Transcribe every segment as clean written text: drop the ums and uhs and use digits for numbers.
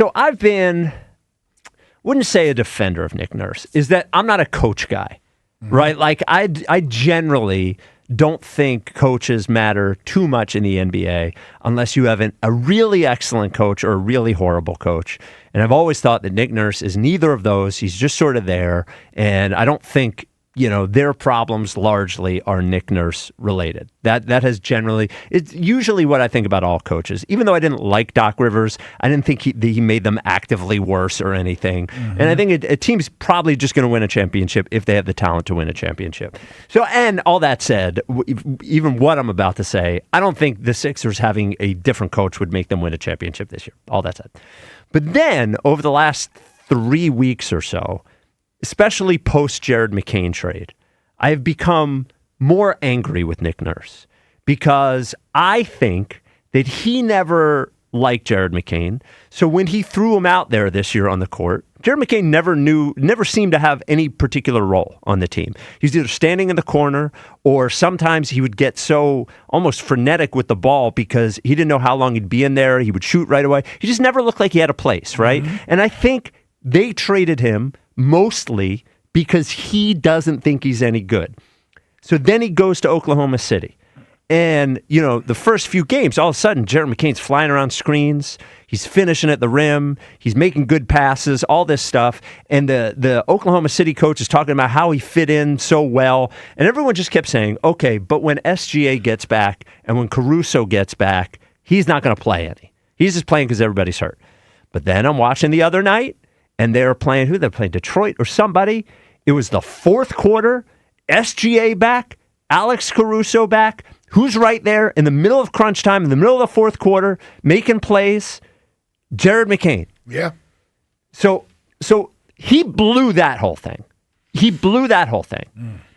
So I've been, wouldn't say a defender of Nick Nurse, is that I'm not a coach guy, right? Like I generally don't think coaches matter too much in the NBA unless you have a really excellent coach or a really horrible coach. And I've always thought that Nick Nurse is neither of those. He's just sort of there. And I don't think, their problems largely are Nick Nurse related. That has generally, it's usually what I think about all coaches. Even though I didn't like Doc Rivers, I didn't think he made them actively worse or anything. And I think a team's probably just going to win a championship if they have the talent to win a championship. So, and all that said, even what I'm about to say, I don't think the Sixers having a different coach would make them win a championship this year. All that said. But then, over the last 3 weeks or so, especially post Jared McCain trade, I have become more angry with Nick Nurse because I think that he never liked Jared McCain. So when he threw him out there this year on the court, Jared McCain never seemed to have any particular role on the team. He was either standing in the corner or sometimes he would get so almost frenetic with the ball because he didn't know how long he'd be in there. He would shoot right away. He just never looked like he had a place, right? And I think they traded him mostly because he doesn't think he's any good. So then he goes to Oklahoma City. And, the first few games, all of a sudden, Jared McCain's flying around screens. He's finishing at the rim. He's making good passes, all this stuff. And the Oklahoma City coach is talking about how he fit in so well. And everyone just kept saying, okay, but when SGA gets back and when Caruso gets back, he's not going to play any. He's just playing because everybody's hurt. But then I'm watching the other night, and they're playing, who? They're playing Detroit or somebody. It was the fourth quarter. SGA back. Alex Caruso back. Who's right there in the middle of crunch time, in the middle of the fourth quarter, making plays? Jared McCain. Yeah. So he blew that whole thing.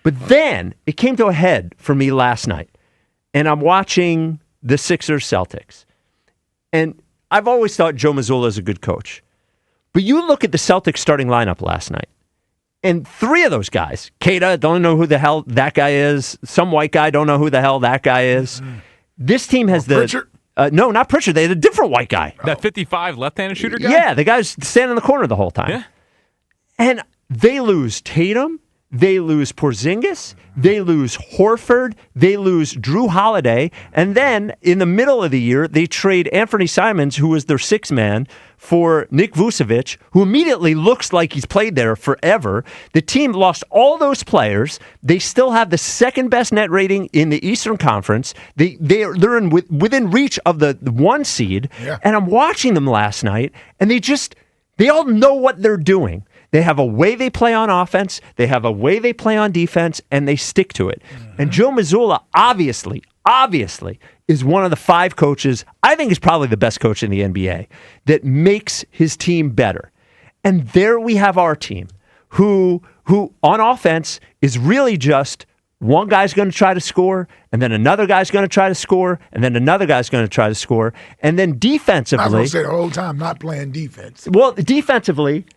But then it came to a head for me last night. And I'm watching the Sixers Celtics. And I've always thought Joe Mazzulla is a good coach. But you look at the Celtics starting lineup last night, and 3 of those guys, Keita, don't know who the hell that guy is. Some white guy, don't know who the hell that guy is. This team has Pritchard? No, not Pritchard. They had a different white guy. That 55 left-handed shooter guy? Yeah, the guy's standing in the corner the whole time. Yeah. And they lose Tatum. They lose Porzingis. They lose Horford. They lose Drew Holiday. And then in the middle of the year, they trade Anthony Simons, who was their 6th man, for Nick Vucevic, who immediately looks like he's played there forever. The team lost all those players. They still have the 2nd best net rating in the Eastern Conference. They're within reach of the 1 seed. Yeah. And I'm watching them last night, and they all know what they're doing. They have a way they play on offense, they have a way they play on defense, and they stick to it. And Joe Mazzulla, obviously, is one of the 5 coaches, I think is probably the best coach in the NBA, that makes his team better. And there we have our team, who on offense is really just one guy's going to try to score, and then another guy's going to try to score, and then another guy's going to try to score. And then defensively... I was going to say the whole time, not playing defense. Well, defensively...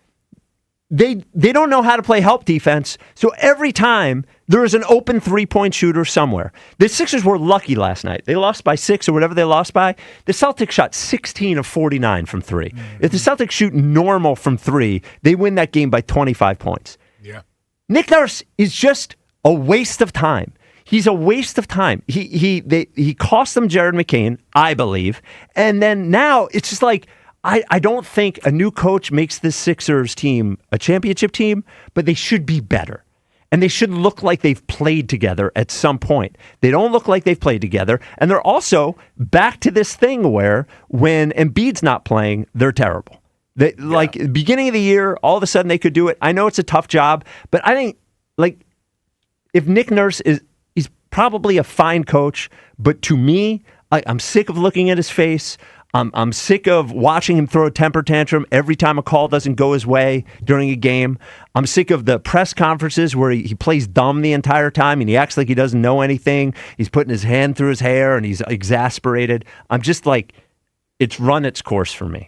They don't know how to play help defense, so every time there is an open 3-point shooter somewhere. The Sixers were lucky last night. They lost by 6 or whatever they lost by. The Celtics shot 16 of 49 from 3. If the Celtics shoot normal from 3, they win that game by 25 points. Yeah. Nick Nurse is just a waste of time. He's a waste of time. He cost them Jared McCain, I believe, and then now it's just like... I don't think a new coach makes this Sixers team a championship team, but they should be better. And they should look like they've played together at some point. They don't look like they've played together. And they're also back to this thing where when Embiid's not playing, they're terrible. Like, beginning of the year, all of a sudden they could do it. I know it's a tough job, but I think, like, if Nick Nurse he's probably a fine coach, but to me, I'm sick of looking at his face. I'm sick of watching him throw a temper tantrum every time a call doesn't go his way during a game. I'm sick of the press conferences where he plays dumb the entire time and he acts like he doesn't know anything. He's putting his hand through his hair and he's exasperated. I'm just like, it's run its course for me.